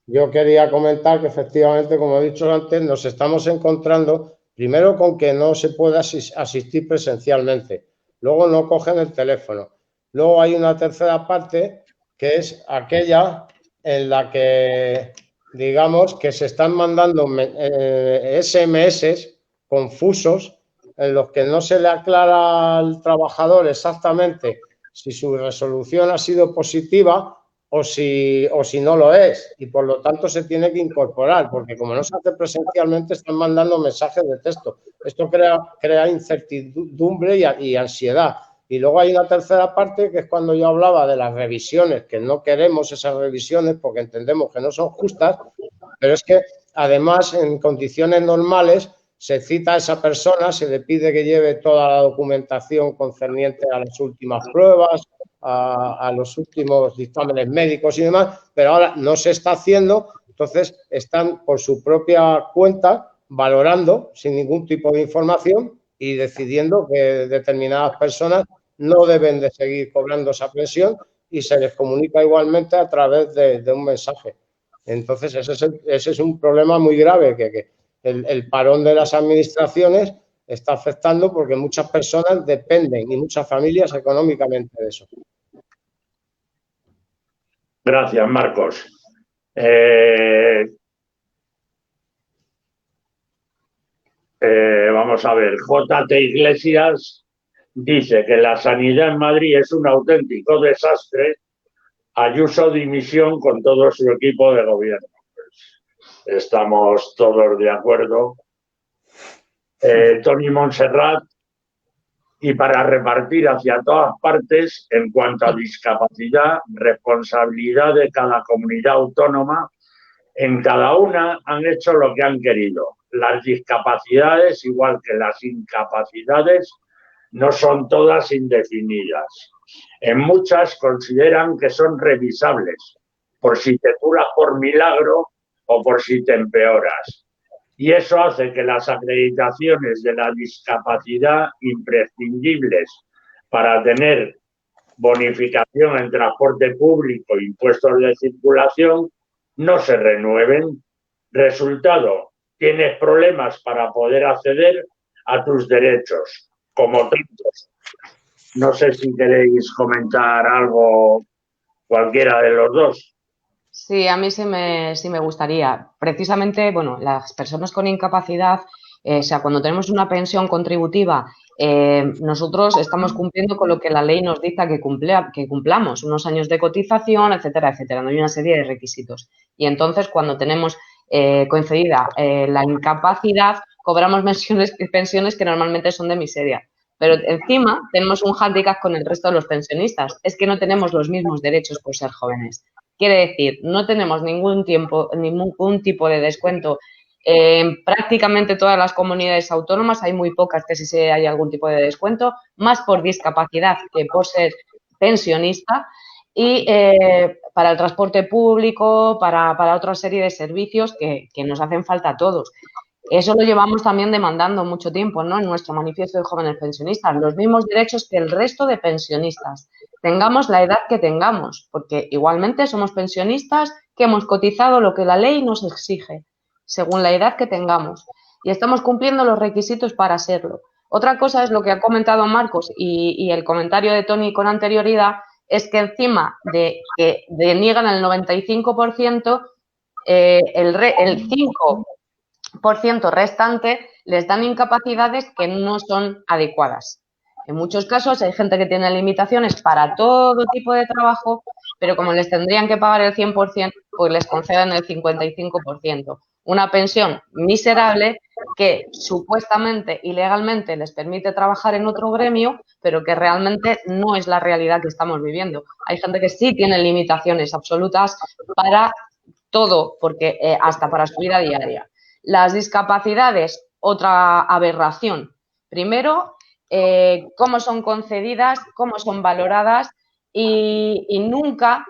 yo quería comentar que efectivamente, como he dicho antes, nos estamos encontrando primero con que no se puede asistir presencialmente, luego no cogen el teléfono, luego hay una tercera parte que es aquella en la que, digamos, que se están mandando SMS confusos en los que no se le aclara al trabajador exactamente si su resolución ha sido positiva o si no lo es, y por lo tanto se tiene que incorporar, porque como no se hace presencialmente están mandando mensajes de texto. Esto crea incertidumbre y ansiedad. Y luego hay una tercera parte que es cuando yo hablaba de las revisiones, que no queremos esas revisiones porque entendemos que no son justas, pero es que además en condiciones normales se cita a esa persona, se le pide que lleve toda la documentación concerniente a las últimas pruebas, a los últimos dictámenes médicos y demás, pero ahora no se está haciendo, entonces están por su propia cuenta valorando sin ningún tipo de información y decidiendo que determinadas personas no deben de seguir cobrando esa pensión y se les comunica igualmente a través de un mensaje. Entonces ese es un problema muy grave, que el parón de las administraciones está afectando porque muchas personas dependen y muchas familias económicamente de eso. Gracias, Marcos. Vamos a ver, J.T. Iglesias dice que la sanidad en Madrid es un auténtico desastre. Ayuso dimisión con todo su equipo de gobierno. Pues estamos todos de acuerdo. Tony Montserrat, y para repartir hacia todas partes en cuanto a discapacidad, responsabilidad de cada comunidad autónoma. En cada una han hecho lo que han querido. Las discapacidades, igual que las incapacidades, no son todas indefinidas. En muchas consideran que son revisables, por si te curas por milagro o por si te empeoras. Y eso hace que las acreditaciones de la discapacidad imprescindibles para tener bonificación en transporte público e impuestos de circulación no se renueven. Resultado, tienes problemas para poder acceder a tus derechos, como tantos. No sé si queréis comentar algo, cualquiera de los dos. Sí, a mí sí me gustaría. Precisamente, bueno, las personas con incapacidad, o sea, cuando tenemos una pensión contributiva, nosotros estamos cumpliendo con lo que la ley nos dicta que cumplamos, unos años de cotización, etcétera, etcétera. No hay una serie de requisitos. Y entonces, cuando tenemos concedida la incapacidad, cobramos pensiones que normalmente son de miseria. Pero encima tenemos un hándicap con el resto de los pensionistas, es que no tenemos los mismos derechos por ser jóvenes. Quiere decir, no tenemos ningún tipo de descuento en prácticamente todas las comunidades autónomas, hay muy pocas que sí hay algún tipo de descuento, más por discapacidad que por ser pensionista, y para el transporte público, para otra serie de servicios que nos hacen falta a todos. Eso lo llevamos también demandando mucho tiempo, ¿no? En nuestro manifiesto de jóvenes pensionistas, los mismos derechos que el resto de pensionistas, tengamos la edad que tengamos, porque igualmente somos pensionistas que hemos cotizado lo que la ley nos exige, según la edad que tengamos, y estamos cumpliendo los requisitos para serlo. Otra cosa es lo que ha comentado Marcos y el comentario de Tony con anterioridad, es que encima de que deniegan el 95%, el 5% restante les dan incapacidades que no son adecuadas. En muchos casos hay gente que tiene limitaciones para todo tipo de trabajo, pero como les tendrían que pagar el 100%, pues les conceden el 55%. Una pensión miserable que supuestamente y legalmente les permite trabajar en otro gremio, pero que realmente no es la realidad que estamos viviendo. Hay gente que sí tiene limitaciones absolutas para todo, porque hasta para su vida diaria. Las discapacidades, otra aberración. Primero, cómo son concedidas, cómo son valoradas y nunca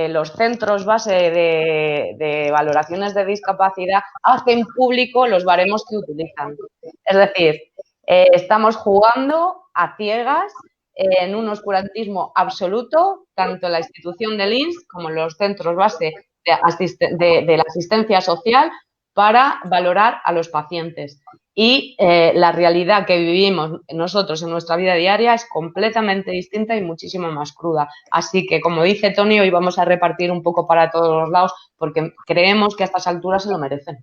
los centros base de valoraciones de discapacidad hacen público los baremos que utilizan. Es decir, estamos jugando a ciegas en un oscurantismo absoluto, tanto en la institución del INS como en los centros base de la asistencia social para valorar a los pacientes. Y la realidad que vivimos nosotros en nuestra vida diaria es completamente distinta y muchísimo más cruda. Así que, como dice Tony, hoy vamos a repartir un poco para todos los lados porque creemos que a estas alturas se lo merecen.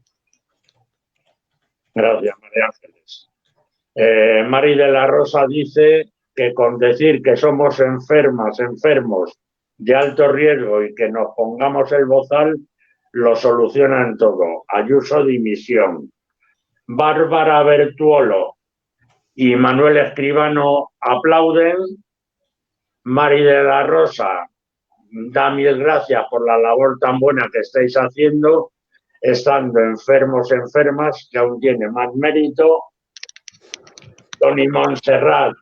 Gracias, María Ángeles. Mari de la Rosa dice que con decir que somos enfermos de alto riesgo y que nos pongamos el bozal, lo solucionan todo. Ayuso, dimisión. Bárbara Bertuolo y Manuel Escribano aplauden. Mari de la Rosa da mil gracias por la labor tan buena que estáis haciendo, estando enfermas, que aún tiene más mérito. Tony Montserrat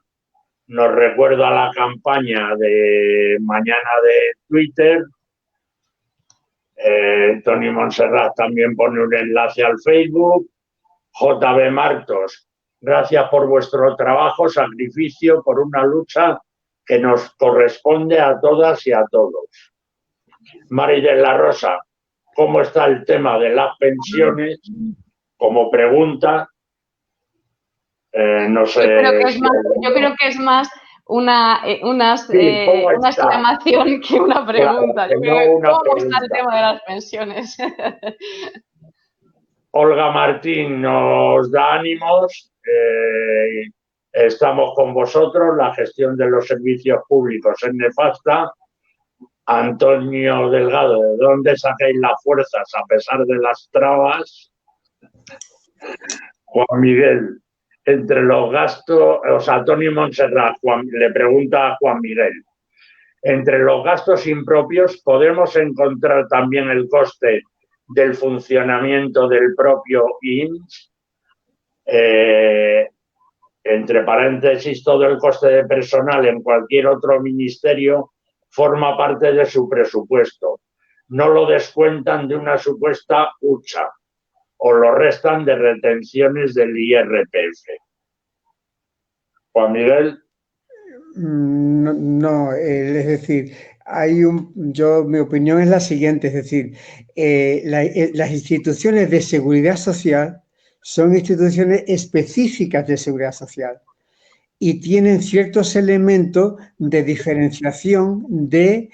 nos recuerda la campaña de mañana de Twitter. Tony Montserrat también pone un enlace al Facebook. JB Martos, gracias por vuestro trabajo, sacrificio por una lucha que nos corresponde a todas y a todos. Mari de la Rosa, ¿cómo está el tema de las pensiones? Como pregunta, no sé. Yo creo que es más una exclamación que una pregunta. Claro, ¿cómo está el tema de las pensiones? Olga Martín nos da ánimos, estamos con vosotros, la gestión de los servicios públicos es nefasta. Antonio Delgado, ¿de dónde sacáis las fuerzas a pesar de las trabas? Juan Miguel, entre los gastos, o sea, Tony Montserrat le pregunta a Juan Miguel, entre los gastos impropios podemos encontrar también el coste del funcionamiento del propio INS, entre paréntesis, todo el coste de personal en cualquier otro ministerio forma parte de su presupuesto. No lo descuentan de una supuesta hucha o lo restan de retenciones del IRPF. Juan Miguel. No, es decir, mi opinión es la siguiente, es decir, las instituciones de seguridad social son instituciones específicas de seguridad social y tienen ciertos elementos de diferenciación del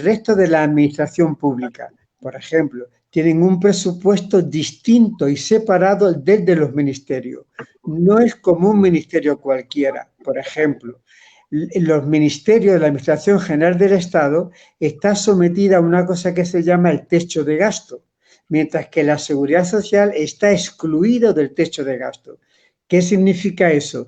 resto de la administración pública. Por ejemplo, tienen un presupuesto distinto y separado del de los ministerios. No es como un ministerio cualquiera. Por ejemplo, los ministerios de la Administración General del Estado está sometida a una cosa que se llama el techo de gasto, mientras que la Seguridad Social está excluido del techo de gasto. ¿Qué significa eso?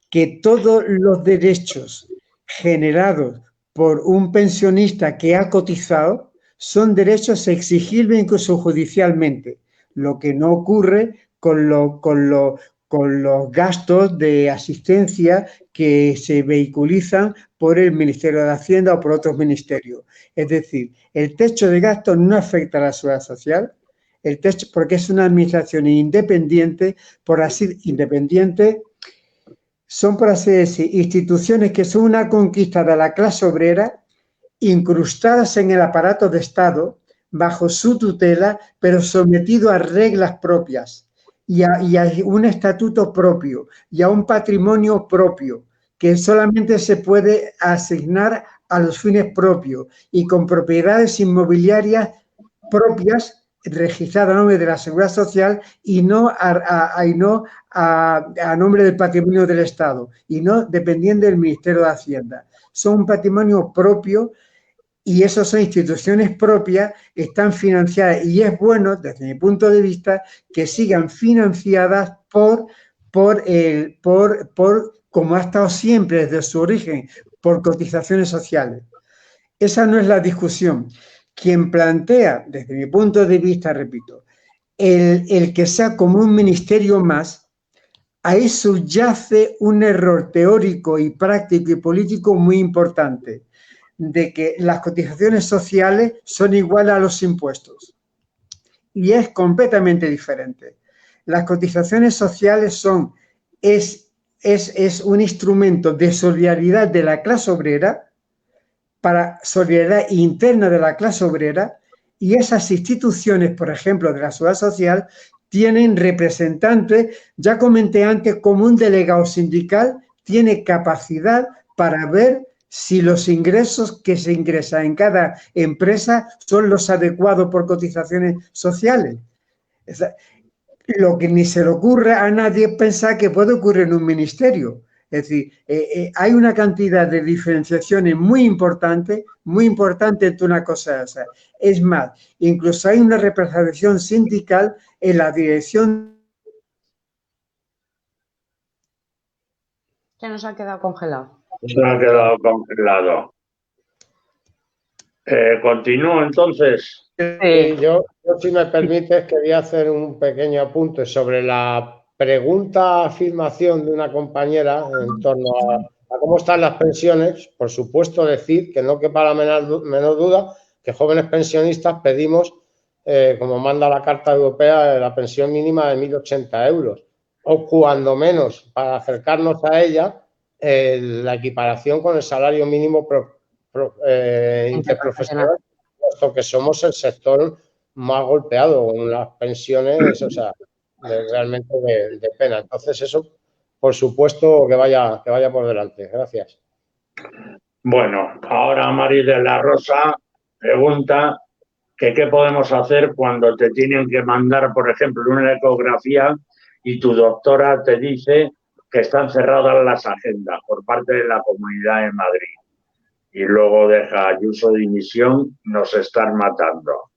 Que todos los derechos generados por un pensionista que ha cotizado son derechos exigibles incluso judicialmente, lo que no ocurre con los gastos de asistencia que se vehiculizan por el Ministerio de Hacienda o por otros ministerios. Es decir, el techo de gasto no afecta a la seguridad social, porque es una administración independiente, son, por así decir, instituciones que son una conquista de la clase obrera, incrustadas en el aparato de Estado, bajo su tutela, pero sometido a reglas propias y a un estatuto propio y a un patrimonio propio que solamente se puede asignar a los fines propios y con propiedades inmobiliarias propias registradas a nombre de la Seguridad Social y no a nombre del patrimonio del Estado y no dependiendo del Ministerio de Hacienda. Son un patrimonio propio y esas son instituciones propias, están financiadas y es bueno, desde mi punto de vista, que sigan financiadas como ha estado siempre desde su origen, por cotizaciones sociales. Esa no es la discusión. Quien plantea, desde mi punto de vista, repito, el que sea como un ministerio más, ahí subyace un error teórico y práctico y político muy importante, de que las cotizaciones sociales son iguales a los impuestos. Y es completamente diferente. Las cotizaciones sociales es un instrumento de solidaridad de la clase obrera, para solidaridad interna de la clase obrera, y esas instituciones, por ejemplo, de la seguridad social, tienen representantes, ya comenté antes, como un delegado sindical tiene capacidad para ver si los ingresos que se ingresan en cada empresa son los adecuados por cotizaciones sociales. Lo que ni se le ocurre a nadie es pensar que puede ocurrir en un ministerio. Es decir, hay una cantidad de diferenciaciones muy importante entre una cosa y otra. Es más, incluso hay una representación sindical en la dirección. Se nos ha quedado congelado. Se ha quedado congelado. Continúo entonces. Yo, si me permites, quería hacer un pequeño apunte sobre la afirmación de una compañera en torno a cómo están las pensiones. Por supuesto, decir que no quepa la menor duda que jóvenes pensionistas pedimos, como manda la Carta Europea, la pensión mínima de 1.080 euros, o cuando menos, para acercarnos a ella, la equiparación con el salario mínimo interprofesional, puesto que somos el sector más golpeado con las pensiones, o sea, realmente de pena. Entonces, eso, por supuesto, que vaya por delante. Gracias. Bueno, ahora Mari de la Rosa pregunta que qué podemos hacer cuando te tienen que mandar, por ejemplo, una ecografía y tu doctora te dice que están cerradas las agendas por parte de la Comunidad de Madrid. Y luego deja Ayuso de dimisión, nos están matando.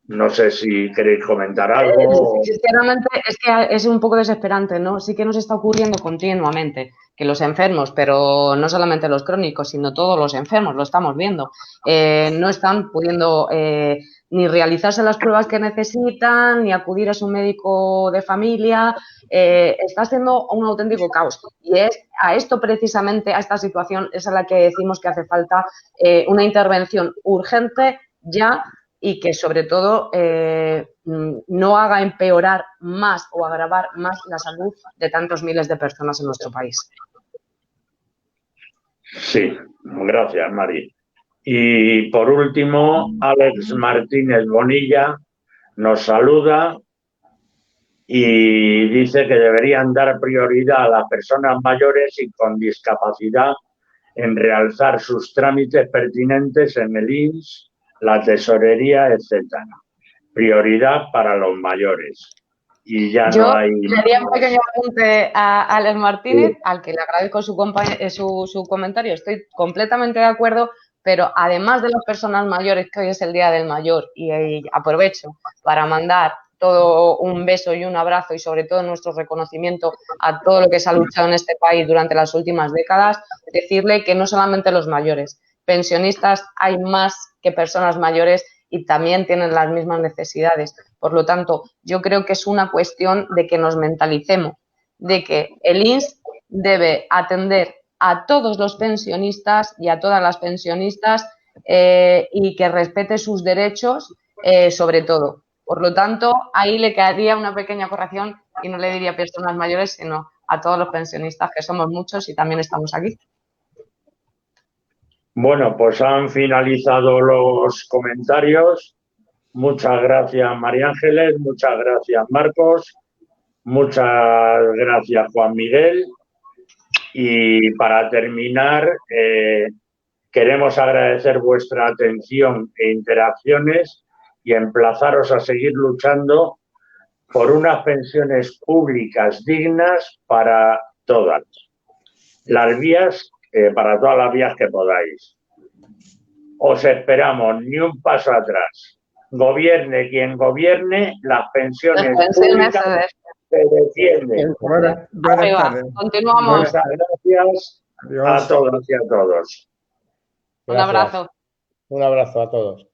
No sé si queréis comentar algo. Sinceramente, es que es un poco desesperante, ¿no? Sí que nos está ocurriendo continuamente que los enfermos, pero no solamente los crónicos, sino todos los enfermos, lo estamos viendo, no están pudiendo ni realizarse las pruebas que necesitan, ni acudir a su médico de familia. Está siendo un auténtico caos. Y es a esto precisamente, a esta situación, es a la que decimos que hace falta una intervención urgente ya, y que sobre todo no haga empeorar más o agravar más la salud de tantos miles de personas en nuestro país. Sí, gracias, Mari. Y por último, Alex Martínez Bonilla nos saluda y dice que deberían dar prioridad a las personas mayores y con discapacidad en realzar sus trámites pertinentes en el INS, la tesorería, etcétera. Prioridad para los mayores. Y ya yo no hay... le haría un pequeño apunte a Alex Martínez, sí, al que le agradezco su comentario. Estoy completamente de acuerdo, pero además de las personas mayores, que hoy es el Día del Mayor, y aprovecho para mandar todo un beso y un abrazo y sobre todo nuestro reconocimiento a todo lo que se ha luchado en este país durante las últimas décadas, decirle que no solamente los mayores, pensionistas hay más que personas mayores y también tienen las mismas necesidades. Por lo tanto, yo creo que es una cuestión de que nos mentalicemos, de que el INS debe atender a todos los pensionistas y a todas las pensionistas y que respete sus derechos sobre todo. Por lo tanto, ahí le quedaría una pequeña corrección y no le diría personas mayores, sino a todos los pensionistas, que somos muchos y también estamos aquí. Bueno, pues han finalizado los comentarios. Muchas gracias, María Ángeles. Muchas gracias, Marcos. Muchas gracias, Juan Miguel. Y para terminar, queremos agradecer vuestra atención e interacciones y emplazaros a seguir luchando por unas pensiones públicas dignas para todas. Las vías para todas las vías que podáis. Os esperamos, ni un paso atrás. Gobierne quien gobierne, las pensiones públicas se defienden. Buenas tardes. Continuamos. Muchas gracias a todas y a todos. Un abrazo. Un abrazo a todos.